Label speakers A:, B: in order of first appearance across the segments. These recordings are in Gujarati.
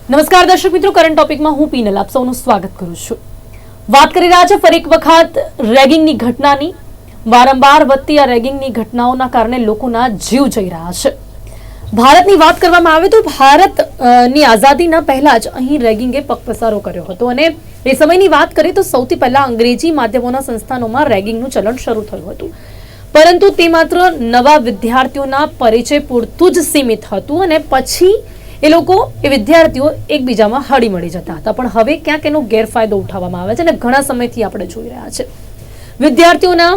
A: નમસ્કાર દર્શક મિત્રો, કરંટ ટોપિકમાં હું પીનલ આપ સૌનું સ્વાગત કરું છું. વાત કરી રહ્યા છે ફરી એક વખત રેગિંગની ઘટનાની. વારંવાર વધતી આ રેગિંગની ઘટનાઓના કારણે લોકોના જીવ જઈ રહ્યા છે. ભારતની વાત કરવામાં આવે તો ભારતની આઝાદીના પહેલા જ અહીં રેગિંગે પગપસારો કર્યો હતો અને એ સમયની વાત કરીએ તો સૌથી પહેલા અંગ્રેજી માધ્યમોના સંસ્થાનોમાં રેગિંગનું ચલણ શરૂ થયું હતું, પરંતુ તે માત્ર નવા વિદ્યાર્થીઓના પરિચય પૂરતું જ સીમિત હતું અને પછી એ લોકો એ વિદ્યાર્થીઓ એકબીજામાં હળી મળી જતા હતા. પણ હવે ક્યાંક એનો ગેરફાયદો ઉઠાવવામાં આવે છે અને ઘણા સમયથી આપણે જોઈ રહ્યા છે. વિદ્યાર્થીઓના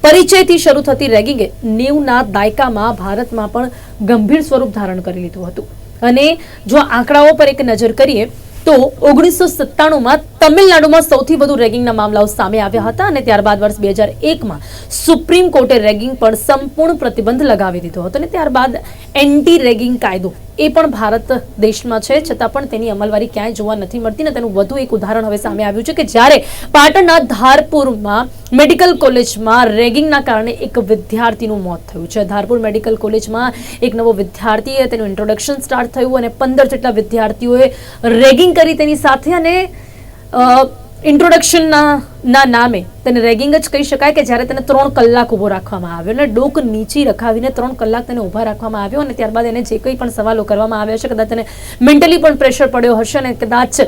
A: પરિચયથી શરૂ થતી રેગિંગે 90ના દાયકામાં ભારતમાં પણ ગંભીર સ્વરૂપ ધારણ કરી લીધું હતું. અને જો આંકડાઓ પર એક નજર કરીએ તો 1997માં તમિલનાડુમાં સૌથી વધુ રેગિંગના મામલાઓ સામે આવ્યા હતા અને ત્યારબાદ વર્ષ 2001માં સુપ્રીમ કોર્ટે રેગિંગ પર સંપૂર્ણ પ્રતિબંધ લગાવી દીધો હતો અને ત્યારબાદ એન્ટી રેગિંગ કાયદો એ પણ ભારત દેશમાં છે, છતાં પણ તેની અમલવારી ક્યાંય જોવા નથી મળતી. ને તેનું વધુ એક ઉદાહરણ હવે સામે આવ્યું છે કે જ્યારે પાટણના ધારપુરમાં મેડિકલ કોલેજમાં રેગિંગના કારણે એક વિદ્યાર્થીનું મોત થયું છે. ધારપુર મેડિકલ કોલેજમાં એક નવો વિદ્યાર્થીએ તેનું ઇન્ટ્રોડક્શન સ્ટાર્ટ થયું અને 15 જેટલા વિદ્યાર્થીઓએ રેગિંગ કરી તેની સાથે અને ઇન્ટ્રોડક્શનના નામે તેને રેગિંગ જ કહી શકાય કે જ્યારે તેને 3 કલાક ઊભો રાખવામાં આવ્યો અને ડોક નીચી રખાવીને 3 કલાક તેને ઊભા રાખવામાં આવ્યો અને ત્યારબાદ એને જે કંઈ પણ સવાલો કરવામાં આવ્યા છે, કદાચ તેને મેન્ટલી પણ પ્રેશર પડ્યો હશે અને કદાચ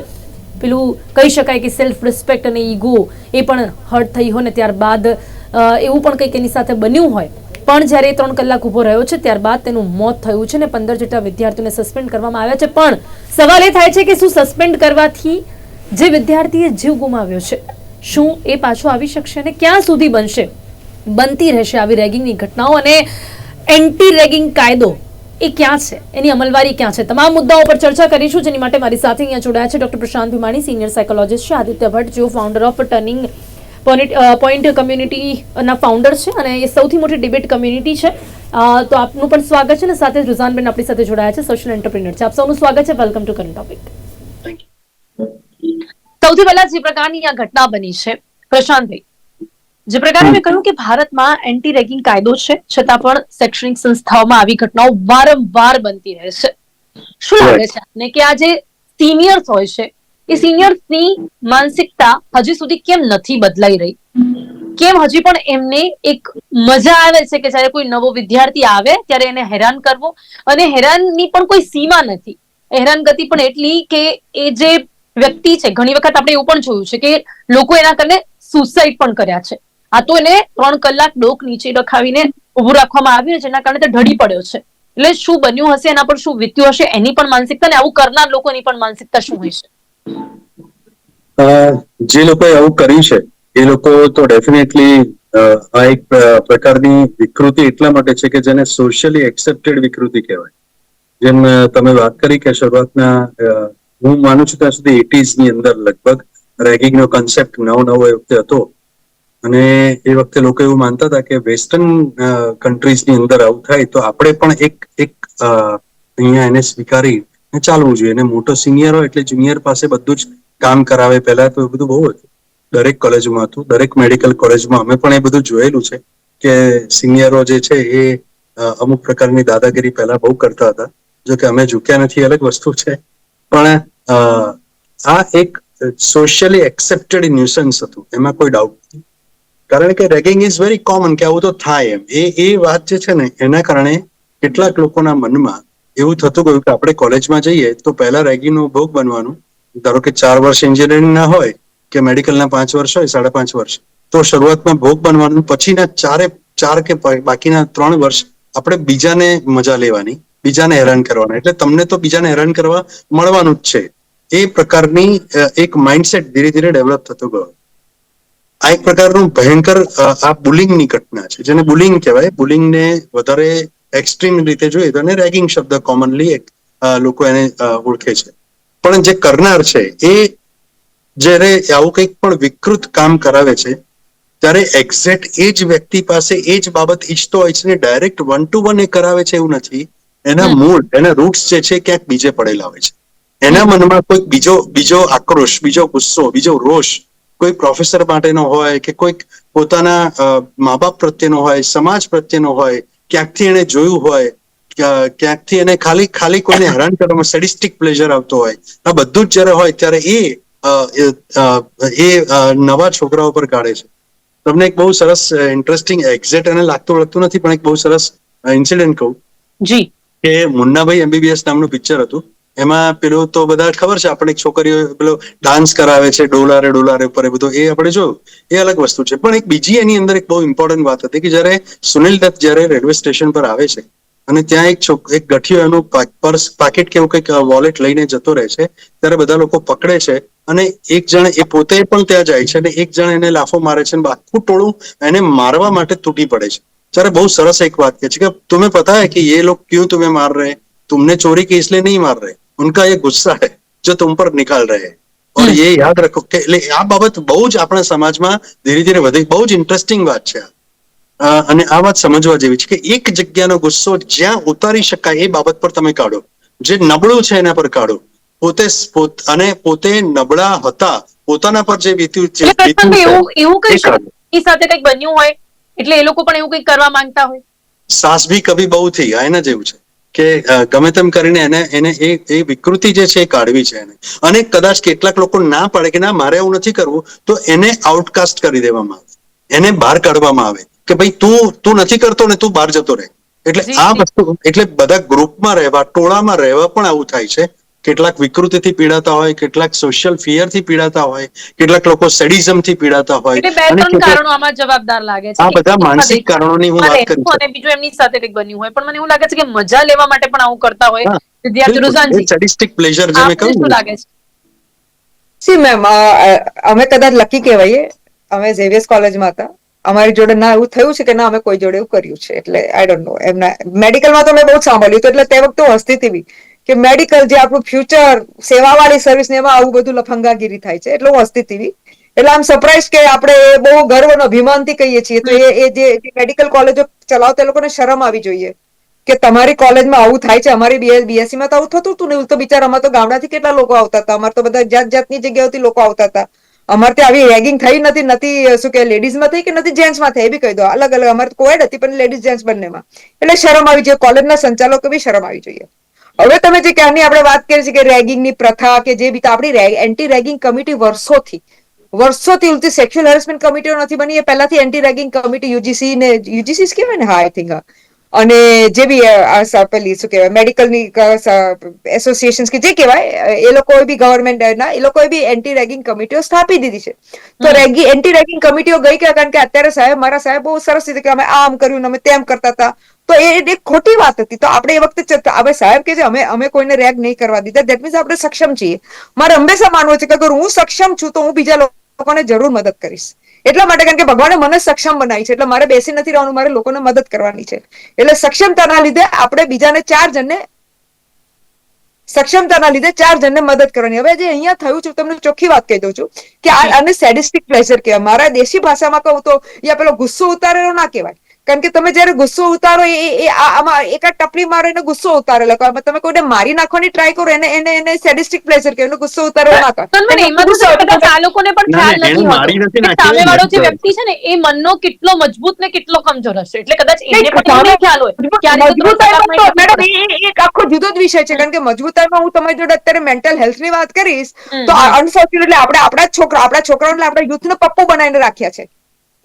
A: પેલું કહી શકાય કે સેલ્ફ રિસ્પેક્ટ અને ઈગો એ પણ હર્ટ થઈ હોય ને ત્યારબાદ એવું પણ કંઈક એની સાથે બન્યું હોય. પણ જ્યારે 3 કલાક ઊભો રહ્યો છે ત્યારબાદ તેનું મોત થયું છે અને 15 જેટલા વિદ્યાર્થીઓને સસ્પેન્ડ કરવામાં આવ્યા છે. પણ સવાલ એ થાય છે કે શું સસ્પેન્ડ કરવાથી જે વિદ્યાર્થીએ જીવ ગુમાવ્યો છે શું એ પાછો આવી શકશે અને ક્યાં સુધી બનતી રહેશે આવી રેગિંગની ઘટનાઓ અને એન્ટી રેગિંગ કાયદો એ ક્યાં છે, એની અમલવારી ક્યાં છે? તમામ મુદ્દાઓ પર ચર્ચા કરીશું, જેની માટે મારી સાથે અહીંયા જોડાયા છે doctor Prashant Bhimani, senior psychologist છે, આદિત્ય ભટ્ટ જેઓ ફાઉન્ડર ઓફ ટર્નિંગ પોઈન્ટ કમ્યુનિટીના ફાઉન્ડર છે અને એ સૌથી મોટી ડિબેટ કમ્યુનિટી છે. તો આપનું પણ સ્વાગત છે અને સાથે રુઝાનબેન આપણી સાથે જોડાયા છે, સોશિયલ એન્ટરપ્રિન્યોર છે. આપ સૌનું સ્વાગત છે. Welcome to current topic. સૌથી પહેલા જે પ્રકારની આ ઘટના બની છે પ્રશાંતભાઈ, જે પ્રકારે મેં કહ્યું કે ભારતમાં એન્ટી રેગિંગ કાયદો છે, છતાં પણ શૈક્ષણિક સંસ્થાઓમાં આવી ઘટનાઓ વારંવાર બનતી રહે છે. શું લાગે છે આપને કે આ જે સિનિયર્સ હોય છે એ સિનિયર્સની માનસિકતા હજી સુધી કેમ નથી બદલાઈ રહી? કેમ હજી પણ એમને એક મજા આવે છે કે જ્યારે કોઈ નવો વિદ્યાર્થી આવે ત્યારે એને હેરાન કરવો, અને હેરાનની પણ કોઈ સીમા નથી. હેરાનગતિ પણ એટલી કે એ જે વ્યક્તિ છે, ઘણી વખત આપણે એવું પણ જોયું છે કે લોકો એના કારણે સુસાઇડ પણ કર્યા છે. આ તો એને 3 કલાક ડોક નીચે રખાવીને ઉભું રાખવામાં આવ્યું, જેના કારણે તે ઢળી પડ્યો છે. એટલે શું બન્યું હશે, એના પર શું વીત્યું હશે, એની પણ માનસિકતા, ને આવું કરનાર લોકોની પણ માનસિકતા શું હોય છે?
B: જે લોકોએ આવું કર્યું છે એ લોકો તો ડેફિનેટલી આ એક પ્રકારની વિકૃતિ એટલા માટે છે કે જેને સોશિયલી એક્સેપ્ટેડ વિકૃતિ કહેવાય. જેમ તમે વાત કરી કે શરૂઆતના હું માનું છું ત્યાં સુધી 80s ની અંદર લગભગ રેગિંગનો કન્સેપ્ટ નવો એ વખતે હતો અને એ વખતે લોકો એવું માનતા હતા કે વેસ્ટર્ન કન્ટ્રીઝની અંદર આવું થાય તો આપણે પણ એક અહીંયા એને સ્વીકારી ચાલવું જોઈએ. અને મોટો સિનિયર હોય એટલે જુનિયર પાસે બધું જ કામ કરાવે. પહેલા તો એ બધું બહુ હતું, દરેક કોલેજમાં હતું, દરેક મેડિકલ કોલેજમાં અમે પણ એ બધું જોયેલું છે કે સિનિયરો જે છે એ અમુક પ્રકારની દાદાગીરી પહેલા બહુ કરતા હતા. જો કે અમે ઝૂક્યા નથી, અલગ વસ્તુ છે. પણ આ એક સોશિયલી એક્સેપ્ટેડ ન્યુસન્સ હતું, એમાં કોઈ ડાઉટ નથી. કારણ કે રેગિંગ ઇઝ વેરી કોમન કે આવું તો થાય એમ. એ વાત જે છે ને એના કારણે કેટલાક લોકોના મનમાં એવું થતું ગયું કે આપણે કોલેજમાં જઈએ તો પહેલા રેગિંગનો ભોગ બનવાનું. ધારો કે 4 વર્ષ એન્જિનિયરિંગના હોય કે મેડિકલના 5 વર્ષ હોય, 5.5 વર્ષ, તો શરૂઆતમાં ભોગ બનવાનું. પછીના 4 કે બાકીના 3 વર્ષ આપણે બીજાને મજા લેવાની, બીજાને હેરાન કરવાના. એટલે તમને તો બીજાને હેરાન કરવા મળવાનું જ છે. એ પ્રકારની એક માઇન્ડસેટ ધીરે ધીરે ડેવલપ થતો ગયો. આ એક પ્રકારનું ભયંકર આ બુલિંગની ઘટના છે, જેને બુલિંગ કહેવાય. બુલિંગને વધારે એક્સ્ટ્રીમ રીતે જોઈએ તો એને રેગિંગ શબ્દ કોમનલી લોકો એને ઓળખે છે. પણ જે કરનાર છે એ જ્યારે આવું કંઈક પણ વિકૃત કામ કરાવે છે ત્યારે એક્ઝેક્ટ એ જ વ્યક્તિ પાસે એ જ બાબત ઈચ્છતો હોય છે ને ડાયરેક્ટ 1 to 1 એ કરાવે છે એવું નથી. એના મૂળ, એના રૂટ્સ જે છે ક્યાંક બીજે પડેલા હોય છે. એના મનમાં કોઈક બીજો આક્રોશ, બીજો ગુસ્સો, બીજો રોષ કોઈ પ્રોફેસર માટેનો હોય કે કોઈક પોતાના મા બાપ પ્રત્યેનો હોય, સમાજ પ્રત્યેનો હોય, ક્યાંકથી એને જોયું હોય ક્યાંકથી એને ખાલી ખાલી કોઈને હેરાન કરવામાં સેડિસ્ટિક પ્લેઝર આવતો હોય, આ બધું જ જ્યારે હોય ત્યારે નવા છોકરાઓ પર કાઢે છે. તમને એક બહુ સરસ ઇન્ટરેસ્ટિંગ એક્ઝેક્ટ એને લાગતું નથી પણ એક બહુ સરસ ઇન્સિડન્ટ કહું
A: જી.
B: કે મુન્નાભાઈ MBBS નામનું પિક્ચર હતું. એમાં પેલું તો બધા ખબર છે, આપણે છોકરીઓ પેલો ડાન્સ કરાવે છે ડોલારે ઉપર, એ બધું એ આપણે જોયું, એ અલગ વસ્તુ છે. પણ એક બીજી એની અંદર એક બહુ ઇમ્પોર્ટન્ટ વાત હતી કે જયારે સુનિલ દત્ત જયારે રેલવે સ્ટેશન પર આવે છે અને ત્યાં એક ગઠિયો એનું પર્સ પાકેટ કે એવું કંઈક વોલેટ લઈને જતો રહે છે, ત્યારે બધા લોકો પકડે છે અને એક જણ એ પોતે પણ ત્યાં જાય છે અને એક જણ એને લાફો મારે છે અને આખું ટોળું એને મારવા માટે તૂટી પડે છે. ત્યારે બહુ સરસ એક વાત કહે છે કે तुम्हें पता है कि ये लोग क्यों तुम्हें मार रहे हैं, तुमने चोरी की इसलिए नहीं मार रहे, उनका ये गुस्सा है जो तुम पर निकाल रहे हैं. और ये યાદ રાખો કે એટલે આ બાબત બહુ જ આપણા સમાજમાં ધીરે ધીરે વધી, બહુ જ ઇન્ટરેસ્ટિંગ વાત છે. અને આ વાત સમજવા જેવી છે કે એક જગ્યાનો ગુસ્સો જ્યાં ઉતારી શકાય એ બાબત પર તમે કાઢો, જે નબળું છે એના પર કાઢો. પોતે નબળા હતા, પોતાના પર જે વીત્યું છે
A: એવું કઈ એની સાથે કંઈક બન્યું હોય એટલે એ લોકો પણ એવું કંઈક કરવા માંગતા હોય.
B: સાસ ભી કભી બહુ થી આ એના જેવું છે કે ગમે તેમ કરીને એને એ વિકૃતિ જે છે એ કાઢવી છે એને. અને કદાચ કેટલાક લોકો ના પાડે કે ના મારે એવું નથી કરવું, તો એને આઉટકાસ્ટ કરી દેવામાં આવે, એને બહાર કાઢવામાં આવે કે ભાઈ તું નથી કરતો ને તું બહાર જતો રહે. એટલે આ વસ્તુ, એટલે બધા ગ્રુપમાં રહેવા, ટોળામાં રહેવા પણ આવું થાય છે. કેટલાક વિકૃતિથી પીડાતા હોય, કેટલાક સોશિયલ ફિયરથી પીડાતા હોય, કેટલાક લોકો સેડિઝમથી પીડાતા હોય.
A: એટલે બે ત્રણ કારણો આમાં જવાબદાર લાગે છે.
B: આ બધા માનસિક કારણોની હું વાત કરી છું.
A: અને બીજું એમની સાથે કંઈક બન્યું હોય, પણ મને એવું લાગે છે કે મજા લેવા માટે પણ આવું કરતા હોય.
B: સેડિસ્ટિક પ્લેઝર જે મેં કહ્યું,
A: શું લાગે છે?
C: સી મેમ, અમે કદાચ લકી કહેવાઈએ. અમે ઝેવિયર્સ કોલેજમાં હતા, અમારી જોડે ના એવું થયું છે કે ના અમે કોઈ જોડે એવું કર્યું છે. એટલે આઈ ડોન્ટ નો, એમના મેડિકલમાં તો મેં બહુ સાંભળ્યું હતું. એટલે તે વખતે હું હસતી હતી કે મેડિકલ જે આપણું ફ્યુચર સેવાવાળી સર્વિસ ને એમાં આવું બધું લફંગાગીરી થાય છે. એટલે હું હસતી હતી. એટલે આમ સરપ્રાઈઝ કે આપણે બહુ ગર્વનો અભિમાનથી કહીએ છીએ. તો એ જે મેડિકલ કોલેજો ચલાવતા એ લોકોને શરમ આવી જોઈએ કે તમારી કોલેજમાં આવું થાય છે. અમારી BSc માં તો આવું થતું હતું ને. તો બિચારામાં તો ગામડાથી કેટલા લોકો આવતા હતા. અમારે તો બધા જાત જાતની જગ્યાઓથી લોકો આવતા હતા. અમારે ત્યાં આવી રેગિંગ થઈ નથી શું કે લેડીઝમાં થઈ કે નથી જેન્ટ્સમાં થઈ, એ બી કહી દો. અલગ અલગ અમારે કોએડ હતી પણ લેડીઝ જેન્ટ્સ બંનેમાં. એટલે શરમ આવી જોઈએ, કોલેજના સંચાલકો બી શરમ આવી જોઈએ. હવે તમે જે ક્યારની આપણે વાત કરી છે કે રેગિંગની પ્રથા કે જે બી, આપણી એન્ટી રેગિંગ કમિટી વર્ષોથી ઉલટી સેક્સ્યુઅલ હેરેસમેન્ટ કમિટીઓ નથી બની. એ પહેલાથી એન્ટી રેગિંગ કમિટી યુજીસી કહેવાય ને, હા આઈ થિંક. અને જે બી પેલી શું કહેવાય મેડિકલની એસોસિએશન કે જે કહેવાય, એ લોકોએ બી ગવર્મેન્ટના એ લોકોએ બી એન્ટી રેગિંગ કમિટીઓ સ્થાપી દીધી છે. તો એન્ટી રેગિંગ કમિટીઓ ગઈ ક્યાં? કારણ કે અત્યારે મારા સાહેબ બહુ સરસ રીતે કે અમે આમ કર્યું, અમે તેમ કરતા હતા. તો એ એક ખોટી વાત હતી. તો આપણે એ વખતે હવે સાહેબ કે છે અમે કોઈને રેગ નહીં કરવા દીધા, દેટ મીન્સ આપણે સક્ષમ છીએ. મારે હંમેશા માનવું છે કે અગર હું સક્ષમ છું તો હું બીજા લોકોને જરૂર મદદ કરીશ. એટલા માટે કારણ કે ભગવાને મને સક્ષમ બનાવી છે. એટલે મારે બેસી નથી રહેવાનું, મારે લોકોને મદદ કરવાની છે. એટલે સક્ષમતાના લીધે આપણે બીજાને ચાર જણને મદદ કરવાની. હવે જે અહીંયા થયું છે, તમને ચોખ્ખી વાત કહી દઉં છું કે આને સેડિસ્ટિક પ્લેઝર કહેવાય. મારા દેશી ભાષામાં કહું તો પેલો ગુસ્સો ઉતારેલો ના કહેવાય. કારણ કે તમે જયારે ગુસ્સો ઉતારો આમાં એકાદ ટપલી મારો એને ગુસ્સો ઉતારેલો, તમે કોઈને મારી નાખવાની ટ્રાય કરો એને સેડિસ્ટિક પ્લેઝર કહેવાય, ગુસ્સો ઉતારેલો ના કરો.
A: આ લોકોને પણ ખ્યાલ નથી હોતો સામેવાળો જે વ્યક્તિ છે ને એ મનનો કેટલો મજબૂત ને કેટલો કમજોર હશે. એટલે કદાચ એને પણ ખ્યાલ હોય.
C: મેડમ એ એક આખો જુદો જ વિષય છે. કારણ કે મજબૂતાઈમાં હું તમારી જોડે અત્યારે મેન્ટલ હેલ્થની વાત કરીશ તો અનફોર્ચ્યુનેટલી આપણે આપણા છોકરાઓને આપણે યુથનો પપ્પો બનાવીને રાખ્યા છે.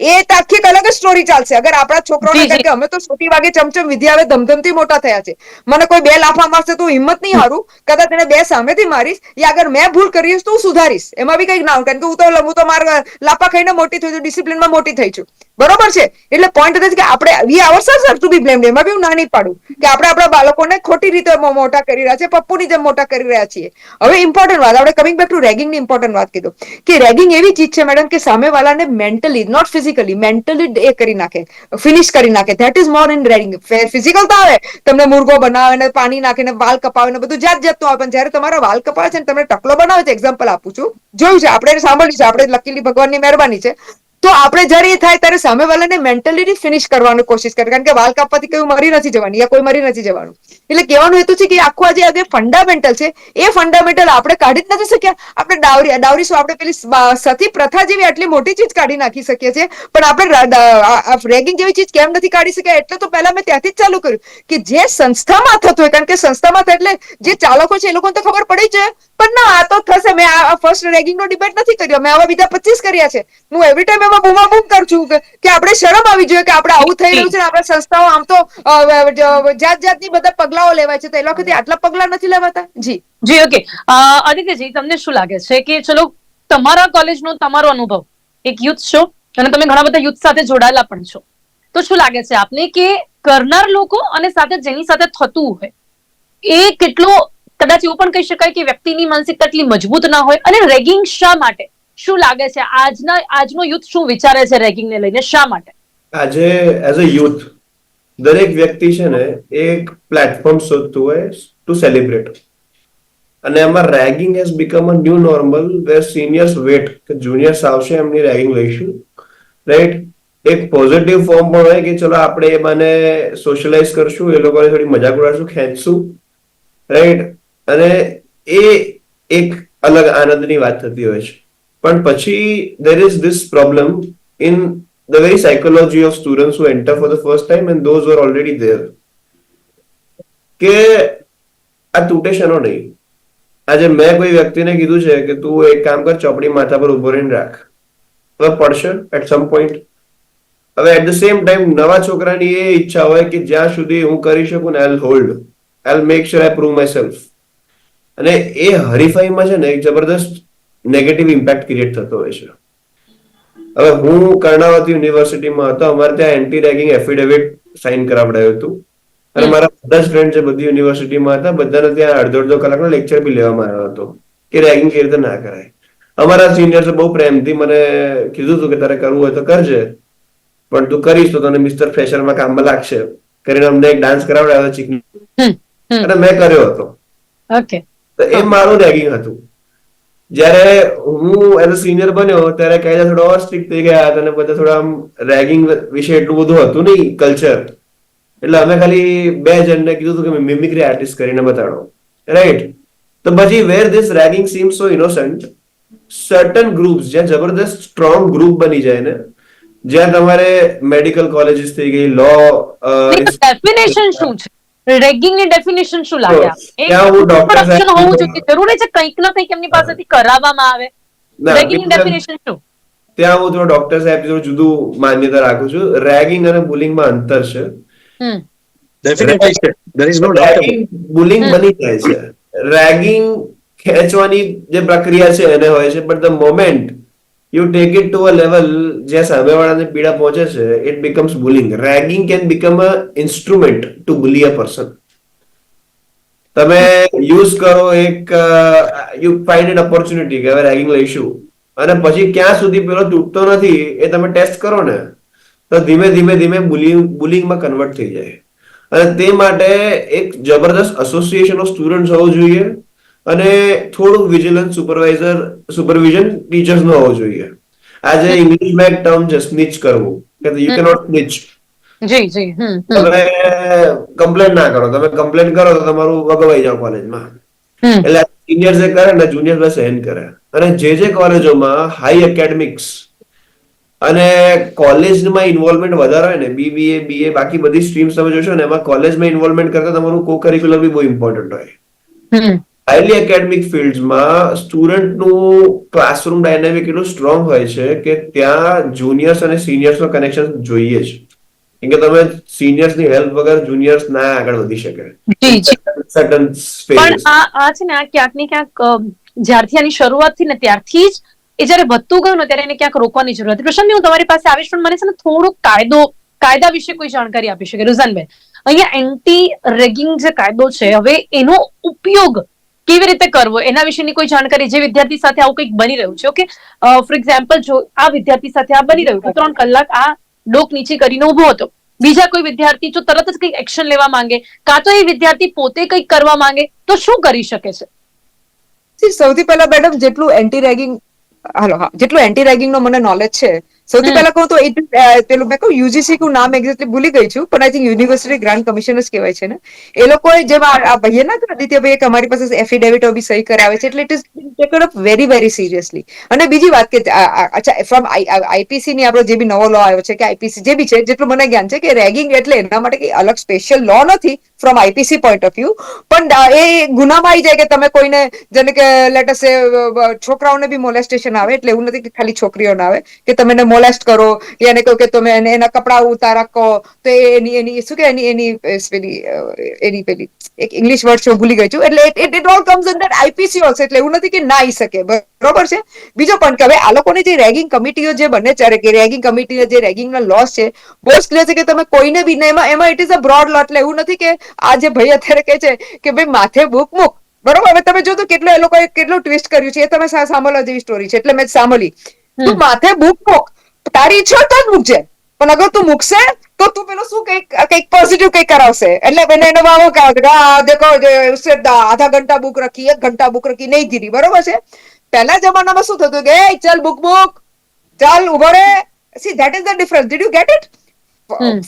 C: એ તો આખી એક અલગ જ સ્ટોરી ચાલશે. અગર આપણા છોકરાઓને, કારણ કે અમે તો છોટી વાગે ચમચમ વિદ્યા આવે ધમધમથી મોટા થયા છે. મને કોઈ બે લાફા મારશે તો હિંમત નહીં હારું, કદાચ એને બે સામેથી મારીશ, યા અગર મેં ભૂલ કરી તો હું સુધારીશ. એમાં બી કંઈક ના હોય, કારણ કે હું તો મારા લાફા ખાઈને મોટી થઈ છું, ડિસિપ્લિનમાં મોટી થઈ છું. બરોબર છે. એટલે પોઈન્ટ એ છે કે આપણે વી આવરસેલ્વ્સ આર ટુ બી બ્લેમ્ડ. એમાં બી હું ના નહીં પાડું કે આપણે આપણા બાળકોને ખોટી રીતે મોટા કરી રહ્યા છે, પપ્પુની જેમ મોટા કરી રહ્યા છીએ. હવે ઇમ્પોર્ટન્ટ વાત, આપણે કમિંગ બેક ટુ રેગિંગની ઇમ્પોર્ટન્ટ વાત કીધું કે રેગિંગ એવી ચીજ છે મેડમ કે સામેવાળાને મેન્ટલી, નોટ ફિઝિકલી, મેન્ટલી એ કરી નાખે, ફિનિશ કરી નાખે. That is more in ragging. Physical તો આવે, તમને મુર્ગો બનાવે ને પાણી નાખીને વાલ કપાવે ને બધું જાત જાતનું આવે. પણ જયારે તમારા વાલ કપાવે છે ને તમને ટકલો બનાવે છે, એક્ઝામ્પલ આપું છું, જોયું છે આપણે, સાંભળ્યું છે આપણે, લકીલી ભગવાનની મહેરબાની છે. તો આપણે જ્યારે એ થાય ત્યારે સામેવાળાને મેન્ટલી ફિનિશ કરવાની કોશિશ કરે, કારણ કે વાલ કાપવાથી કોઈ મરી નથી જવાની યા કોઈ મરી નથી જવાનું. એટલે કહેવાનું હેતુ છે કે આખું આજે ફંડામેન્ટલ છે એ ફંડામેન્ટલ આપણે કાઢી જ નથી શક્યા. આપણે ડાવરી શું આપણે પેલી સતી પ્રથા જેવી આટલી મોટી ચીજ કાઢી નાખી શકીએ છીએ, પણ આપણે રેગિંગ જેવી ચીજ કેમ નથી કાઢી શક્યા? એટલે તો પહેલા મેં ત્યાંથી જ ચાલુ કર્યું કે જે સંસ્થામાં થતું હોય, કારણ કે સંસ્થામાં થાય એટલે જે ચાલકો છે એ લોકોને તો ખબર પડી જ જાય, પણ ના આ તો થશે. મેં આ ફર્સ્ટ રેગિંગ નો ડિબેટ નથી કર્યો, મેં આવા બીજા 25 કર્યા છે. હું એવરી ટાઈમ એમાં બૂમાબૂમ કરું છું કે આપણે શરમ આવી જોઈએ કે આપણે આવું થઈ રહ્યું છે. આપણા સંસ્થાઓ આમ તો જાત જાતની બધા પગલાઓ લેવાય છે, તો એ વખતે આટલા પગલા નથી લેવાતા. જી
A: જી, ઓકે. આદિત્યજી, તમને શું લાગે છે કે ચલો તમારા કોલેજનો તમારો અનુભવ, એક યુથ છો અને તમે ઘણા બધા યુથ સાથે જોડાયેલા પણ છો, તો શું લાગે છે આપને કે કરનાર લોકો અને સાથે જેની સાથે થતું હોય એ કેટલો, કદાચ એવું પણ કહી શકાય કે વ્યક્તિની માનસિકતા એટલી મજબૂત ના હોય? અને રેગિંગ શા માટે? શું લાગે છે આજનો યુથ શું વિચારે છે રેગિંગને લઈને, શા માટે?
D: આજે એઝ અ યુથ દરેક વ્યક્તિ છે ને એક પ્લેટફોર્મ શોધતું હોય ટુ સેલિબ્રેટ, અને એમાં ragging has become a new normal where seniors wait કે જુનિયર્સ આવશે એમની રેગિંગ લઈશું, રાઈટ? એક પોઝિટિવ ફોર્મ પણ હોય કે ચલો આપણે એ મને સોશિયલાઇઝ કરશું, એ લોકોને થોડી મજાક ઉડાડશું, ખેંચશું, રાઈટ? અને એ એક અલગ આનંદની વાત થતી હોય છે. પણ પછી there is this problem in the very psychology of students who enter for the first time and those who are already there, કે આ તૂટે શેનો નહીં? આજે મેં કોઈ વ્યક્તિને કીધું છે કે તું એક કામ કર, ચોપડી માથા પર ઉભો રહીને રાખ, હવે પડશે એટ સમ પોઈન્ટ. હવે એટ ધ સેમ ટાઈમ નવા છોકરાની એ ઈચ્છા હોય કે જ્યાં સુધી હું કરી શકું ને I hold, I make sure I prove myself. અને એ હરીફાઈમાં છે ને એક જબરદસ્ત નેગેટિવ ઇમ્પેક્ટ ક્રિએટ થતો હોય છે. હવે હું કર્ણાવતી યુનિવર્સિટીમાં હતો, અમારે ત્યાં એન્ટી રેગિંગ એફિડેવિટ સાઇન કરાવડાયું હતું, અને મારા બધા જ ફ્રેન્ડ જે બધી યુનિવર્સિટીમાં હતા બધાને ત્યાં અડધો કલાકનો લેક્ચર બી લેવામાં આવ્યો હતો કે રેગિંગ કેવી રીતે ના કરાય. અમારા સિનિયર્સે બહુ પ્રેમથી મને કીધું હતું કે તારે કરવું હોય તો કરજે, પણ તું કરીશ તો તને મિસ્ટર ફ્રેશરમાં કામમાં લાગશે કરીને અમને એક ડાન્સ કરાવડાવ્યો ચીકની, અને મેં કર્યો હતો.
A: ઓકે,
D: તો એ મારું રેગિંગ હતું. જયારે હું એઝ અ સિનિયર બન્યો ત્યારે કાયદા થોડા ઓવર સ્ટ્રિક્ટ થઈ ગયા હતા અને બધા થોડા આમ રેગિંગ વિશે એટલું બધું હતું નહીં કલ્ચર, એટલે અમે ખાલી 2 જણને કીધું હતું કે મિમિક્રી આર્ટિસ્ટ કરીને બતાડો, રાઈટ? તો પછી where this ragging seems so innocent, certain groups જ્યાં જબરદસ્ત સ્ટ્રોંગ ગ્રુપ બની જાય ને, જ્યાં તમારે મેડિકલ કોલેજીસ થઈ ગઈ, લો,
A: ડેફિનેશન શું છે રેગિંગ ની? ડેફિનેશન શું લાગે?
D: ત્યાં હું ડોક્ટર
A: ઓપ્શન હોવું જોઈએ, જરૂરી છે કંઈક ના કંઈક એમની પાસેથી કરાવવામાં આવે. રેગિંગ ની ડેફિનેશન શું?
D: ત્યાં હું થોડો ડોક્ટર સાહેબ થોડું જુદું માન્યતા રાખું છું. રેગિંગ અને બુલિંગમાં અંતર છે.
B: ડેફિનેટલી છે, there is no doubt about it.
D: Bullying બની જાય છે. રેગિંગ ખેંચવાની જે પ્રક્રિયા છે એને હોય છે, but the moment you take it to a level જ્યાં સામેવાળાને પીડા પહોંચે છે, it becomes bullying. Ragging can become a instrument to bully a person. તમે યુઝ કરો એક યુ ફાઇન્ડ એન ઓપોર્ચ્યુનિટી કે હવે રેગિંગ લઈશું, અને પછી ક્યાં સુધી પેલો તૂટતો નથી એ તમે ટેસ્ટ કરો ને, તો ધીમે ધીમે બુલિંગમાં કન્વર્ટ થઈ જાય. અને તે માટે એક જબરદસ્ત એસોસિએશન ઓફ સ્ટુડન્ટ્સ હોવું જોઈએ, અને થોડુંક વિજિલન્સ સુપરવિઝન ટીચર્સ નો હોવું જોઈએ. આજે ઇંગ્લિશમાં એક ટર્મ છે સ્નિચ કરવું, કે યુ કેનોટ સ્નિચ.
A: જી જી,
D: તમે કમ્પ્લેન ના કરો, તમે કમ્પ્લેન કરો તો તમારું વગવાઈ જાવ કોલેજમાં. એટલે સિનિયર્સ એ કરે ને જુનિયર્સ સહેન કરે. અને જે કોલેજોમાં હાઈ એકેડેમિક્સ અને કોલેજમાં ઇન્વોલ્વમેન્ટ વધારે હોય ને, બીબીએ, બીએ, બાકી બધી સ્ટ્રીમ્સ તમે જોશો ને, એમાં કોલેજમાં ઇન્વોલ્વમેન્ટ કરતા તમારું કો કરિક્યુલર બી બહુ ઇમ્પોર્ટન્ટ હોય. હાઈલી એકેડેમિક ફિલ્ડમાં સ્ટુડન્ટનું ક્લાસરૂમ ડાયનેમિક એટલું સ્ટ્રોંગ હોય છે કે ત્યાં જુનિયર્સ અને સિનિયર્સનો કનેક્શન જોઈએ જ, કેમ કે તમે સિનિયર્સની હેલ્પ વગર જુનિયર્સ ના આગળ વધી શકે.
A: પણ આ છે ને, આ ક્યાંક ને ક્યાંક જ્યારથી આની શરૂઆત થઈ ને ત્યારથી જ એ જયારે વધતું ગયું ને ત્યારે એને ક્યાંક રોકવાની જરૂર હતી. પ્રશાંત, હું તમારી પાસે આવીશ, પણ મને છે ને થોડુંક કાયદા વિશે કોઈ જાણકારી આપી શકે? રુઝાનબેન, અહીંયા એન્ટી રેગિંગ જે કાયદો છે, હવે એનો ઉપયોગ કેવી રીતે કરવો એના વિશેની કોઈ જાણકારી? જે વિદ્યાર્થી સાથે આવું કંઈક બની રહ્યું છે, ઓકે, ફોર એક્ઝામ્પલ, જો આ વિદ્યાર્થી સાથે આ બની રહ્યું છે, 3 કલાક આ ડોક નીચે કરીને ઉભો હતો, બીજા કોઈ વિદ્યાર્થી જો તરત જ કંઈક એક્શન લેવા માંગે, કાં તો એ વિદ્યાર્થી પોતે કંઈક કરવા માંગે, તો શું કરી શકે છે?
C: સૌથી પહેલા મેડમ જેટલું એન્ટી રેગિંગ નો મને નોલેજ છે, સૌથી પહેલા કહું તો પેલું મેં કહું યુજીસી નું નામ એક્ઝેક્ટલી ભૂલી ગઈ છું, પણ I think university grant commission જ કહેવાય છે ને. એ લોકોએ જેમ આ ભાઈએ ના આદિત્યભાઈ કે અમારી પાસે એફિડેવિટો બી સહી કરાવે છે, એટલે it is taken up very very seriously. અને બીજી વાત કે અચ્છા ફ્રોમ આઈપીસી ની આપણો જે બી નવો લો આવ્યો છે કે આઈપીસી જે બી છે, જેટલું મને જ્ઞાન છે કે રેગિંગ એટલે એના માટે કઈ અલગ સ્પેશિયલ લો નથી from IPC point of view, પણ એ ગુનામાં આવી જાય કે તમે કોઈને જેને કે લેટ અસ સે છોકરાઓને બી મોલેસ્ટેશન આવે, એટલે એવું નથી કે ખાલી છોકરીઓને આવે કે તમે એને મોલેસ્ટ કરો, એને કહો કે તમે એના કપડા ઉતારા કહો, તો એની શું કે એની પેલી એક ઇંગ્લિશ વર્ડ છે ભૂલી ગઈ છું, એટલે it all comes under IPC also, એટલે એવું નથી કે ના આવી શકે, બરોબર છે. બીજો પણ કે હવે આ લોકોની જે રેગિંગ કમિટીઓ જે બને છે કે રેગિંગ કમિટી જે રેગિંગ ના લોસ છે, બહુ ક્લિયર છે કે તમે કોઈને બી એમાં ઇટ ઇઝ અ બ્રોડ લો, એટલે એવું નથી કે આ જે ભાઈ અત્યારે કહે છે કે ભાઈ માથે બુક મૂક, બરોબર. હવે તમે જો તો કેટલું એ લોકોએ કેટલું ટ્વિસ્ટ કર્યું છે, એ તમે સાંભળવા જેવી સ્ટોરી છે, એટલે મેં સાંભળી. તું માથે બુક મૂક, તારી ઈચ્છા હોય તો જ મૂકજે, પણ અગર તું મૂકશે તો તું પેલું શું કઈક પોઝિટિવ કઈક કરાવશે, એટલે એને વાવો દેખો આધા ઘંટા બુક રખી, 1 ઘંટા બુક રખી, નહીં ગીરી, બરોબર છે. પહેલા જમાનામાં શું થતું કે ચાલ બુક બુક, ચાલ ઉભો રે, C that is the difference. Did you get it?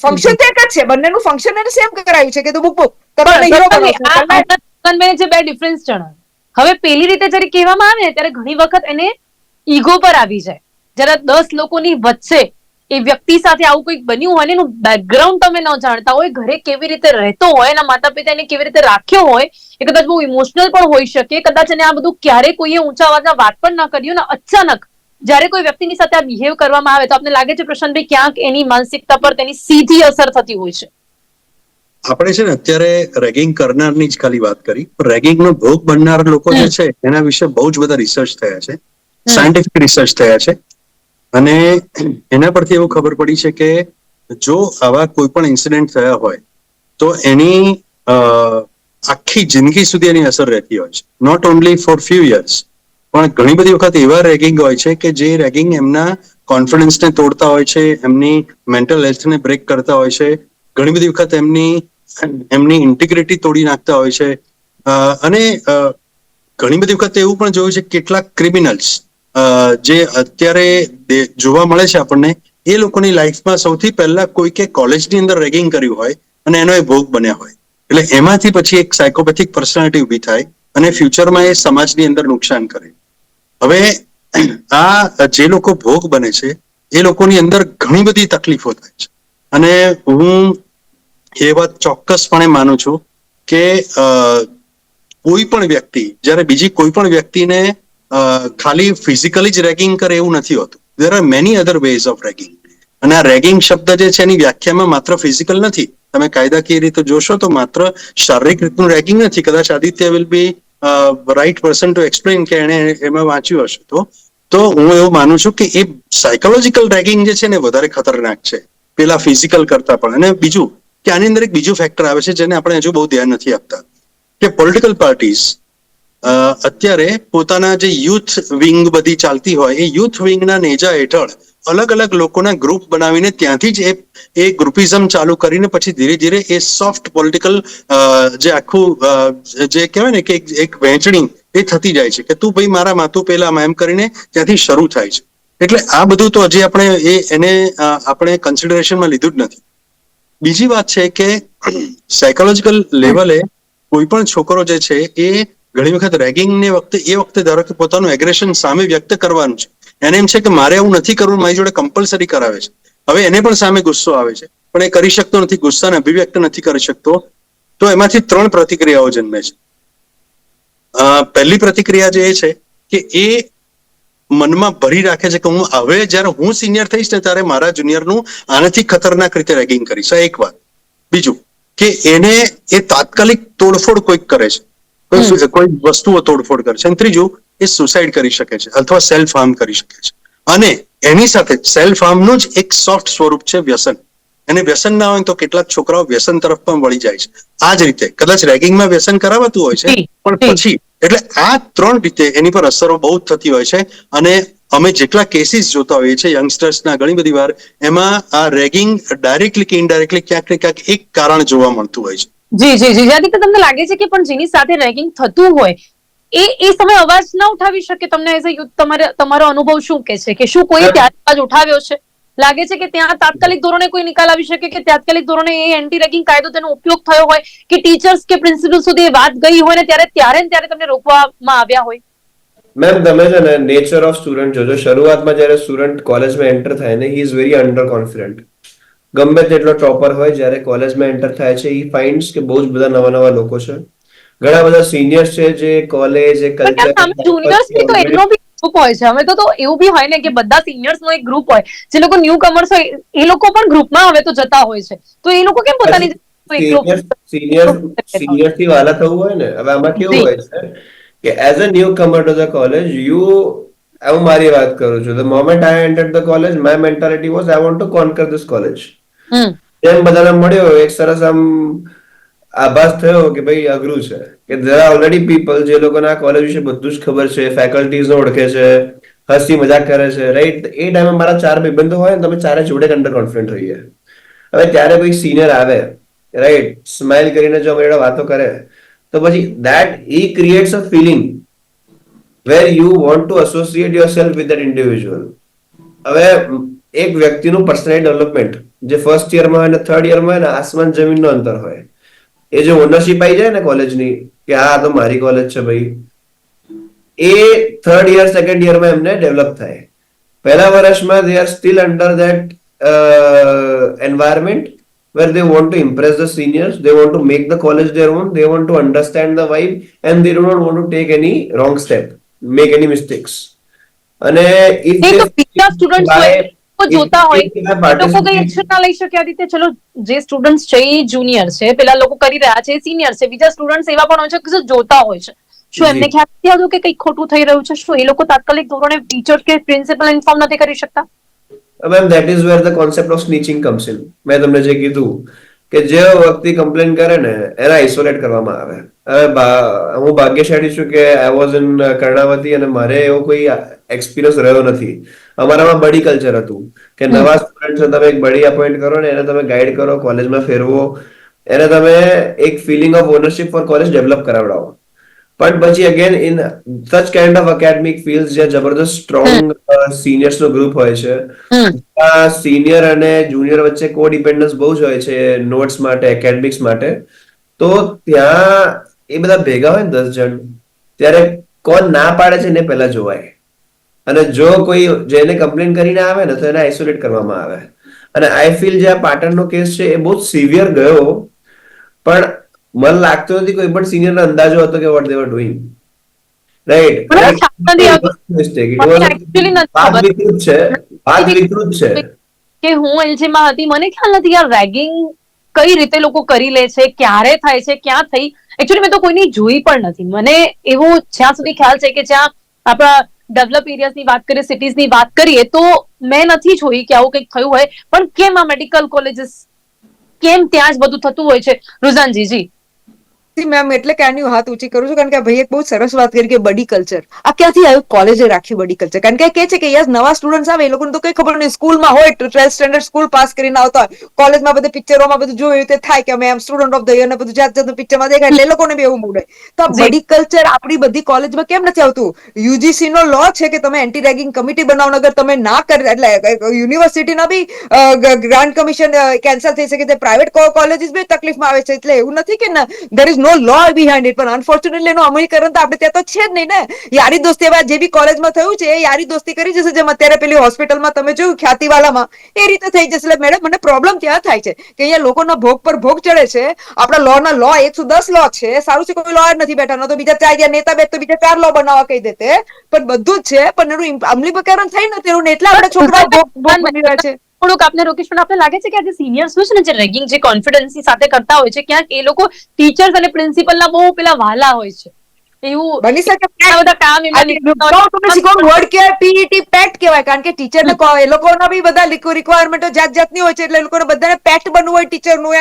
C: Function તો એક જ છે, બંનેનું ફંક્શન એને સેમ કરાયું છે કે તું બુક બુક તમારે હીરો
A: મેં જે બે ડિફરન્સ જણાવ્યા, હવે પેલી રીતે જયારે કહેવામાં આવે ને ત્યારે ઘણી વખત એને ઈગો પર આવી જાય. જરા 10 લોકોની વચ્ચે એ વ્યક્તિ સાથે આવું કંઈક બન્યું હોય ને એનું બેકગ્રાઉન્ડ તમે ન જાણતા હોય, ઘરે કેવી રીતે રહેતો હોય, એના માતા પિતા એને કેવી રીતે રાખ્યો હોય, એ કદાચ બહુ ઇમોશનલ પણ હોઈ શકે, કદાચ એને આ બધું ક્યારે કોઈએ ઊંચા અવાજમાં વાત પણ ના કર્યું ને અચાનક જયારે કોઈ વ્યક્તિની સાથે આ બિહેવ કરવામાં આવે તો આપને લાગે છે પ્રશાંતભાઈ ક્યાંક એની માનસિકતા પર તેની સીધી અસર થતી હોય છે.
B: આપણે છે ને અત્યારે રેગિંગ કરનારની જ ખાલી વાત કરી, રેગિંગ નો ભોગ બનનાર લોકો જે છે એના વિશે બહુ જ બધા રિસર્ચ થયા છે, સાયન્ટિફિક રિસર્ચ થયા છે, અને એના પરથી એવું ખબર પડી છે કે જો આવા કોઈ પણ ઇન્સિડન્ટ થયા હોય તો એની આખી જિંદગી સુધી એની અસર રહેતી હોય છે, not only for few years, પણ ઘણી બધી વખત એવા રેગિંગ હોય છે કે જે રેગિંગ એમના કોન્ફિડન્સને તોડતા હોય છે, એમની મેન્ટલ હેલ્થને બ્રેક કરતા હોય છે, ઘણી બધી વખત એમની ઇન્ટિગ્રિટી તોડી નાખતા હોય છે, અને ઘણી બધી વખત એવું પણ જોયું છે કેટલાક ક્રિમિનલ્સ જે અત્યારે જોવા મળે છે આપણને, એ લોકોની લાઈફમાં સૌથી પહેલા કોઈકે કોલેજની અંદર રેગિંગ કર્યું હોય અને એનો એ ભોગ બન્યા હોય, એટલે એમાંથી પછી એક સાયકોપેથિક પર્સનાલિટી ઊભી થાય અને ફ્યુચરમાં એ સમાજની અંદર નુકસાન કરે. હવે આ જે લોકો ભોગ બને છે એ લોકોની અંદર ઘણી બધી તકલીફો થાય છે, અને હું એ વાત ચોક્કસપણે માનું છું કે કોઈ પણ વ્યક્તિ જ્યારે બીજી કોઈ પણ વ્યક્તિને ખાલી ફિઝિકલી જ રેગિંગ કરે એવું નથી હોતું. There are many other ways of ragging, અને આ રેગિંગ શબ્દ જે છે એની વ્યાખ્યામાં માત્ર ફિઝિકલ નથી. તમે કાયદાકીય રીતે જોશો તો માત્ર શારીરિક રીતનું રેગિંગ નથી. કદાચ Aditya will be right person to explain કે એને એમાં વાંચ્યું હશે તો હું એવું માનું છું કે એ સાયકોલોજીકલ રેગિંગ જે છે ને વધારે ખતરનાક છે પેલા ફિઝિકલ કરતા પણ. અને બીજું કે આની અંદર એક બીજું ફેક્ટર આવે છે જેને આપણે હજુ બહુ ધ્યાન નથી આપતા, કે પોલિટિકલ પાર્ટીઝ અત્યારે પોતાના જે યુથ વિંગ બધી ચાલતી હોય એ યુથ વિંગના નેજા હેઠળ અલગ અલગ લોકોના ગ્રુપ બનાવીને ત્યાંથી જ એ ગ્રુપિઝમ ચાલુ કરીને પછી ધીરે ધીરે એ સોફ્ટ પોલિટિકલ જે આખું જે કહેવાય ને કે એક વહેંચણી એ થતી જાય છે કે તું ભાઈ મારા માથું પેલા એમ કરીને ત્યાંથી શરૂ થાય છે. એટલે આ બધું તો હજી આપણે એને આપણે કન્સિડરેશનમાં લીધું જ નથી. બીજી વાત છે કે સાયકોલોજીકલ લેવલે કોઈ પણ છોકરો જે છે એ ઘણી વખત રેગિંગને વખતે ધારો કે પોતાનું એગ્રેશન સામે વ્યક્ત કરવાનું છે, એને એમ છે કે મારે આવું નથી કરવું, મારી જોડે કમ્પલસરી કરાવે છે. હવે એને પણ સામે ગુસ્સો આવે છે પણ એ કરી શકતો નથી, ગુસ્સાને અભિવ્યક્ત નથી કરી શકતો, તો એમાંથી 3 પ્રતિક્રિયાઓ જન્મે છે. પહેલી પ્રતિક્રિયા જે છે કે એ મનમાં ભરી રાખે છે કે હું હવે જ્યારે હું સિનિયર થઈશ ને ત્યારે મારા જુનિયરનું આનાથી ખતરનાક રીતે રેગિંગ કરીશ. એક વાત. બીજું કે એને એ તાત્કાલિક તોડફોડ કોઈક કરે છે, કોઈ વસ્તુઓ તોડફોડ કરે છે. અને ત્રીજું એ સુસાઇડ કરી શકે છે અથવા સેલ્ફ હાર્મ કરી શકે છે. અને એની સાથે સેલ્ફ હાર્મનું જ એક સોફ્ટ સ્વરૂપ છે વ્યસન. એને વ્યસન ના હોય તો કેટલાક છોકરાઓ વ્યસન તરફ પણ વળી જાય છે. આ જ રીતે કદાચ રેગિંગમાં વ્યસન કરાવાતું હોય છે પણ પછી એટલે આ 3 રીતે એની પર અસરો બહુ થતી હોય છે. અને અમે જેટલા કેસીસ જોતા હોઈએ છીએ યંગસ્ટર્સના ઘણી બધી વાર એમાં આ રેગિંગ ડાયરેક્ટલી કે ઇનડાયરેક્ટલી ક્યાંક ને ક્યાંક એક કારણ જોવા મળતું હોય છે.
A: જી જી જી જ્યાંથી તમને લાગે છે કે પણ જેની સાથે રેગિંગ થતું હોય એ સમય અવાજ ના ઉઠાવી શકે, તમને એઝ અ યુથ તમારો અનુભવ શું કે છે કે શું કોઈ ત્યારે અવાજ ઉઠાવ્યો છે? લાગે છે કે ત્યાં તાત્કાલિક ધોરણે કોઈ નિકાલ આવી શકે, કે તાત્કાલિક ધોરણે એ એન્ટી રેગિંગ કાયદો તેનો ઉપયોગ થયો હોય, કે ટીચર્સ કે પ્રિન્સિપલ સુધી એ વાત ગઈ હોય ને ત્યારે તમને રોકવામાં આવ્યા હોય?
D: મેમ તમે છે ને નેચર ઓફ સ્ટુડન્ટ જોજો. શરૂઆતમાં જયારે સ્ટુડન્ટ કોલેજમાં એન્ટર થાય ને, he is very under confident. ગમે તેટલો ટોપર હોય, જ્યારે કોલેજમાં એન્ટર થાય છે, હી ફાઇન્ડ્સ કે બહુ જ બધા નવા નવા લોકો છે, ઘણા બધા સિનિયર્સ છે જે કોલેજ એ કલ્ચર
A: જુનિયર્સ બી તો એનો બી ગ્રુપ હોય છે. હવે તો એવું બી હોય ને કે બધા સિનિયર્સ નો એક ગ્રુપ હોય, જે લોકો ન્યુ કમર્સ હોય એ લોકો પણ ગ્રુપમાં હવે તો જતા હોય છે. તો એ લોકો કેમ પોતાની
D: સિનિયર થી વાલા થવું હોય ને, હવે આમાં કેવું હોય છે કે એઝ અ ન્યુ કમર ટુ ધ કોલેજ હું મારી વાત કરું છું. The moment I entered the college, my mentality was I want to conquer this college. જેમ બધાને મળ્યો એક સરસ આમ આભાસ થયો કે ભાઈ અઘરું છે, કે there are already people જે લોકોને આ કોલેજ વિશે બધું જ ખબર છે, ફેકલ્ટીઝ ઓળખે છે, હસી મજાક કરે છે, રાઈટ. એ ટાઈમે મારા 4 ભાઈબંધો હોય ને, તમે ચારે જોડે અંડર કોન્ફિડન્ટ હોઈએ. હવે ત્યારે કોઈ સિનિયર આવે, રાઈટ, સ્માઇલ કરીને જો અમારી વાતો કરે, તો પછી that he creates a feeling where you want to associate yourself with that individual. હવે એક વ્યક્તિનું પર્સનાલિટી ડેવલપમેન્ટ જે ફર્સ્ટ યરમાં હોય ને થર્ડ યરમાં હોય ને, આસમાન જમીનનો અંતર હોય. એ જે ઓનરશિપ આવી જાય ને કોલેજની, કે આ તો મારી કોલેજ છે ભાઈ, એ થર્ડ યર સેકન્ડ યરમાં એમને ડેવલપ થાય. પહેલા વર્ષમાં they are still under that environment where they want to impress the seniors, they want to make the college their own, they want to understand the vibe, and they do not want to take any wrong step, make any mistakes. અને if
A: એ
D: they
A: તો બીજા સ્ટુડન્ટ્સ હોય તો જોતા હોય,
D: if they
A: એ લોકો કઈ
D: participate-
A: એક્શન ના લઈ શકે આ રીતે? ચલો, જે સ્ટુડન્ટ્સ છે એ જુનિયર છે, પેલા લોકો કરી રહ્યા છે, સિનિયર છે, બીજા સ્ટુડન્ટ્સ એવા પણ હોય છે કે જે જોતા હોય છે. શું એમને ખ્યાલ નથી આવતો કે કંઈક ખોટું થઈ રહ્યું છે? શું એ લોકો તાત્કાલિક ધોરણે ટીચર કે પ્રિન્સિપલ ઇન્ફોર્મ નથી કરી શકતા?
D: Ma'am that is where the concept of snitching comes in. મેં તમને જે કીધું કે જે વ્યક્તિ કમ્પ્લેન કરે ને એને આઇસોલેટ કરવામાં આવે. હવે હું ભાગ્યશાળી છું કે આઈ વોઝ ઇન કર્ણાવતી અને મારે એવો કોઈ એક્સપિરિયન્સ રહ્યો નથી. અમારામાં બડી કલ્ચર હતું કે નવા સ્ટુડન્ટ તમે એક બડી અપોઇન્ટ કરો ને એને તમે ગાઈડ કરો, કોલેજમાં ફેરવો, એને તમે એક feeling of ownership for college develop કરાવડાવો. પણ પછી again in such kind of academic field જ્યાં જબરદસ્ત સ્ટ્રોંગ સિનિયર્સ નો ગ્રુપ હોય છે, સિનિયર અને જુનિયર વચ્ચે કો ડિપેન્ડન્સ બહુ જ હોય છે નોટ્સ માટે, એકેડમિક્સ માટે. તો ત્યાં એ બધા ભેગા હોય ને 10 જણ, ત્યારે કોણ ના પાડે છે ને પહેલા જોવાય. અને જો કોઈ જેને કમ્પ્લેન કરીને આવે ને તો એને આઇસોલેટ કરવામાં આવે. અને આઈ ફીલ જે આ પાટણનો કેસ છે એ બહુ સિવિયર ગયો, પણ મને લાગતું નથી કોઈ પણ સિનિયર અંદાજો હતો કે what they were doing, right. વાત વિકૃત છે
A: કે હું એલજીમાં હતી, મને ખ્યાલ નથી યાર રેગિંગ કઈ રીતે લોકો કરી લે છે, ક્યારે થાય છે, ક્યાં થઈ. એકચ્યુઅલી મેં તો કોઈની જોઈ પણ નથી. મને એવું જ્યાં સુધી ખ્યાલ છે કે જ્યાં આપણા ડેવલપ એરિયાઝની વાત કરીએ, સિટીઝની વાત કરીએ, તો મેં નથી જોઈ કે આવું કંઈક થયું હોય. પણ કેમ આ મેડિકલ કોલેજીસ, કેમ ત્યાં જ બધું થતું હોય છે? રુઝાનજી જી.
C: મેમ એટલે કે આની હાથ ઊંચી કરું છું કારણ કે ભાઈ એક બહુ સરસ વાત કરી કે બડી કલ્ચર આ ક્યાંથી આવ્યું? કોલેજે રાખ્યું બડી કલ્ચર. કારણ કે કહે છે કે યસ નવા સ્ટુડન્ટ આવે એ લોકોને તો કઈ ખબર નહીં, સ્કૂલમાં હોય 12th સ્ટેન્ડર્ડ સ્કૂલ પાસ કરીને આવતા હોય, કોલેજમાં બધે પિક્ચરોમાં બધું જોયું તે થાય કે અમે એમ સ્ટુડન્ટ ઓફ ધ યર ને બધું જાત જાતનું પિક્ચરમાં દેખાય, એટલે એ લોકોને બી એવું મૂડ હોય. તો આ બડી કલ્ચર આપણી બધી કોલેજમાં કેમ નથી આવતું? યુજીસી નો લો છે કે તમે એન્ટી રેગિંગ કમિટી બનાવો, અગર તમે ના કરે એટલે યુનિવર્સિટીના બી ગ્રાન્ટ કમિશન કેન્સલ થઈ શકે છે, પ્રાઇવેટ કોલેજીસ બી તકલીફમાં આવે છે. એટલે એવું નથી કે there is no law behind it, પણ અનફોર્ચ્યુનેટલી એનું અમલીકરણ તો આપણે ત્યાં તો છે જ નહીં ને. યારી દોસ્તી એવા જે બી કોલેજમાં થયું છે એ યારી દોસ્તી કરી જશે, જેમ અત્યારે પેલી હોસ્પિટલમાં તમે જોયું ખ્યાતિવાલામાં એ રીતે થઈ જશે. એટલે મેડમ મને પ્રોબ્લેમ ત્યાં થાય છે કે અહીંયા લોકોના ભોગ પર ભોગ ચડે છે. આપણા લો 110 લો છે, સારું છે કોઈ લોયર નથી બેઠા, ન તો બીજા 4 નેતા બેઠ તો બીજા 4 લો બનાવવા કહી દેતે. પણ બધું જ છે, પણ એનું અમલીકરણ થઈ નથી રહ્યું ને એટલે આપણે છોકરાઓ ભોગ બની રહ્યા છે.
A: થોડુંક આપને રોકેશ, પણ આપણે લાગે છે કે આજે સિનિયર્સ હોય છે ને જે રેગિંગ જે કોન્ફિડન્સની સાથે કરતા હોય છે, ક્યાંક એ લોકો ટીચર્સ અને પ્રિન્સિપલના બહુ પેલા વાલા હોય છે. એવું
C: બની શકે.
A: બધા કામ
C: વર્ડ કહેવાય પીઈટી પેટ કહેવાય, કારણ કે ટીચરને એ લોકોના બી બધા રિક્વાયરમેન્ટો જાત જાતની હોય છે. એટલે એ લોકોને બધાને પેટ બનવું હોય, ટીચરનું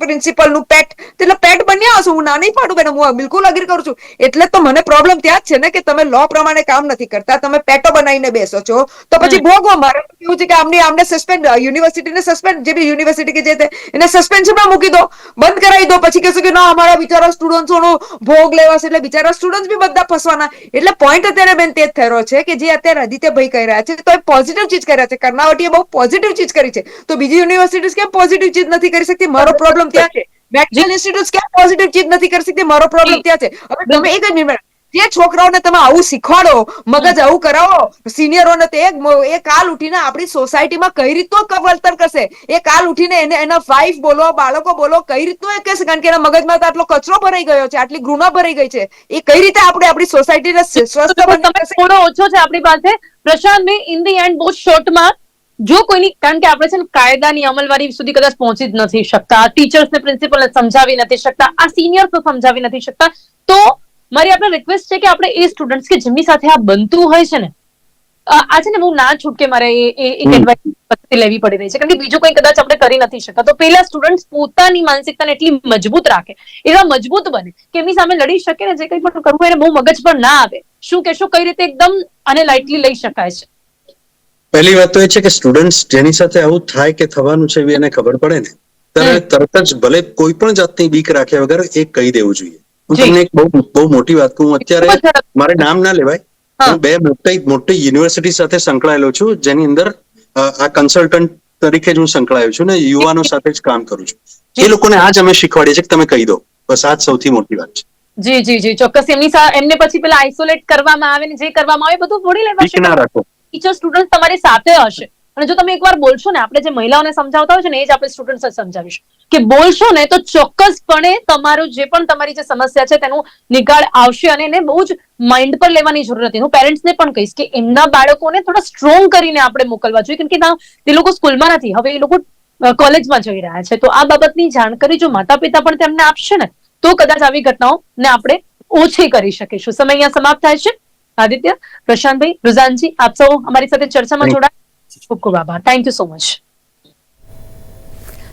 C: પ્રિન્સિપલનું પેટ. એટલે પેટ બન્યા હશું, હું ના નહીં પાડું બેન, હું બિલકુલ અગ્રી કરું છું. એટલે તો મને પ્રોબ્લેમ ત્યાં જ છે ને કે તમે લો પ્રમાણે કામ નથી કરતા, તમે પેટો બનાવીને બેસો છો, તો પછી ભોગવો. મારે એવું છે કે આમને સસ્પેન્ડ, યુનિવર્સિટીને સસ્પેન્ડ, જે બી યુનિવર્સિટી કે જે એને સસ્પેન્શનમાં મૂકી દો, બંધ કરાવી દો. પછી કહેશો કે ના અમારા બિચારા સ્ટુડન્ટ્સોનો ભોગ લેવાશે. એટલે બિચારા તમારા સ્ટુડન્ટ બી બધા ફસવાના. એટલે પોઈન્ટ અત્યારે બેન તે જ થઈ રહ્યો છે કે જે અત્યારે આદિત્યભાઈ કહી રહ્યા છે તો એ પોઝિટિવ ચીજ કરી રહ્યા છે. કર્ણાવટીએ બહુ પોઝિટિવ ચીજ કરી છે, તો બીજી યુનિવર્સિટીઝ કેમ પોઝિટિવ ચીજ નથી કરી શકતી? મારો પ્રોબ્લેમ ત્યાં છે. મેડિકલ ઇન્સ્ટિટ્યૂટ કેમ પોઝિટિવ ચીજ નથી કરી શકતી? મારો પ્રોબ્લેમ ત્યાં છે. હવે તમે એક જ મિનિટ, જે છોકરાઓને તમે આવું શીખવાડો, મગજ આવું કરાવો સિનિયરોને, તો એ કાલ ઉઠીને આપણી સોસાયટીમાં કઈ રીતનું વર્તન કરશે? એ કાલ ઉઠીને એને એના વાઇફ બોલો, બાળકો બોલો, કઈ રીતનું એ કહેશે? કારણ કે એના મગજમાં તો આટલો કચરો ભરાઈ ગયો છે, આટલી ઘૃણા ભરાઈ ગઈ છે. એ કઈ રીતે આપણે આપણી સોસાયટીને સ્વસ્થ
A: તમે
C: બનાવી
A: થોડો ઓછો છે આપણી પાસે. પ્રશાંતભાઈ, ઇન ધી એન્ડ બહુ શોર્ટમાં, જો કોઈની, કારણ કે આપણે છે ને કાયદાની અમલવારી સુધી કદાચ પહોંચી જ નથી શકતા, ટીચર્સને પ્રિન્સિપલને સમજાવી નથી શકતા, આ સિનિયર્સને સમજાવી નથી શકતા, તો મારી આપણે રિક્વેસ્ટ છે કે આપણે એ સ્ટુડન્ટ્સ કે જેમની સાથે આ બનતું હોય છે ને, આ છે ને બહુ ના છૂટકે મારે એક એડવાઇસ લેવી પડી રહી છે, કારણ કે બીજું કોઈ કદાચ આપણે કરી નથી શકતા. તો પેલા સ્ટુડન્ટ્સ પોતાની માનસિકતાને એટલી મજબૂત રાખે, એવા મજબૂત બને કે એમની સામે લડી શકે ને, જે કંઈ પણ કરવું એને બહુ મગજ પર ના આવે. શું કહેશો, કઈ રીતે એકદમ આને લાઇટલી લઈ શકાય છે?
B: પહેલી વાત તો એ છે કે સ્ટુડન્ટ્સ જેની સાથે આવું થાય કે થવાનું છે એવી એને ખબર પડે ને, ત્યારે તરત જ ભલે કોઈ પણ જાતની બીક રાખ્યા વગર એ કહી દેવું જોઈએ. હું તમને એક બહુ મોટી વાત કહું. અત્યારે મારે નામ ના લેવાય, હું બે મોટી યુનિવર્સિટી સાથે સંકળાયેલો છું, જેની અંદર આ કન્સલ્ટન્ટ તરીકે જ હું સંકળાયો છું ને યુવાનો સાથે જ કામ કરું છું. એ લોકોને આ જ અમે શીખવાડીએ છીએ કે તમે કહી દો, બસ આ જ સૌથી મોટી વાત છે.
A: જી જી જી, ચોક્કસ. એમને પછી પેલા આઇસોલેટ કરવામાં આવે ને જે કરવામાં આવે બધું થોડી લેવાશે.
B: બીક ના રાખો.
A: ટીચર સ્ટુડન્ટ તમારી સાથે હશે, અને જો તમે એકવાર બોલશો ને, આપણે જે મહિલાઓને સમજાવતા હોય છે ને એ જ આપણે સ્ટુડન્ટ્સ સમજાવીશું કે બોલશો ને તો ચોક્કસપણે તમારું જે પણ તમારી જે સમસ્યા છે તેનું નિકાલ આવશે. અને એને બહુ જ માઇન્ડ પર લેવાની જરૂર નથી. હું પેરેન્ટ્સને પણ કહીશ કે એમના બાળકોને થોડા સ્ટ્રોંગ કરીને આપણે મોકલવા જોઈએ, કેમ કે તે લોકો સ્કૂલમાં નથી, હવે એ લોકો કોલેજમાં જઈ રહ્યા છે. તો આ બાબતની જાણકારી જો માતા પિતા પણ તેમને આપશે ને, તો કદાચ આવી ઘટનાઓને આપણે ઓછી કરી શકીશું. સમય અહીંયા સમાપ્ત થાય છે. આદિત્ય, પ્રશાંતભાઈ, રુઝાનજી, આપ સૌ અમારી સાથે ચર્ચામાં જોડાયા, ખૂબ ખૂબ આભાર. Thank you so much.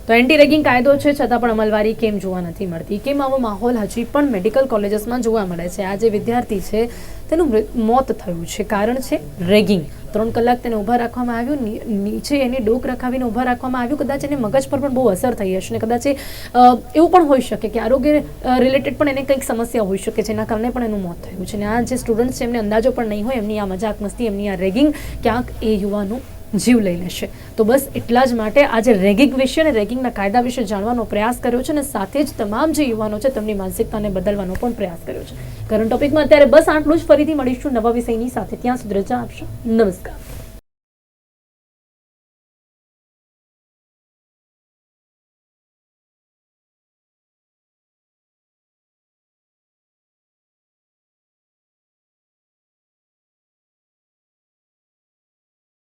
A: તો એન્ટી રેગિંગ કાયદો છે છતાં પણ અમલવારી કેમ જોવા નથી મળતી? કેમ આવો માહોલ હજી પણ મેડિકલ કોલેજીસમાં જોવા મળે છે? આ જે વિદ્યાર્થી છે તેનું મોત થયું છે, કારણ છે રેગિંગ. 3 કલાક તેને ઊભા રાખવામાં આવ્યું, નીચે એની ડોક રખાવીને ઊભા રાખવામાં આવ્યું. કદાચ એને મગજ પર પણ બહુ અસર થઈ હશે, ને કદાચ એવું પણ હોઈ શકે કે આરોગ્ય રિલેટેડ પણ એને કંઈક સમસ્યા હોઈ શકે, જેના કારણે પણ એનું મોત થયું છે. અને આ જે સ્ટુડન્ટ્સ છે એમને અંદાજો પણ નહીં હોય, એમની આ મજાક મસ્તી, એમની આ રેગિંગ ક્યાંક એ યુવાનો જીવ લઈ લેશે. તો બસ એટલા જ માટે આજે રેગિંગ વિશે અને રેગિંગના કાયદા વિશે જાણવાનો પ્રયાસ કર્યો છે, અને સાથે જ તમામ જે યુવાનો છે તેમની માનસિકતાને બદલવાનો પણ પ્રયાસ કર્યો છે. કરંટ ટોપિકમાં અત્યારે બસ આટલું જ. ફરીથી મળીશું નવા વિષયની સાથે. ત્યાં સુધી રજા આપશો. નમસ્કાર.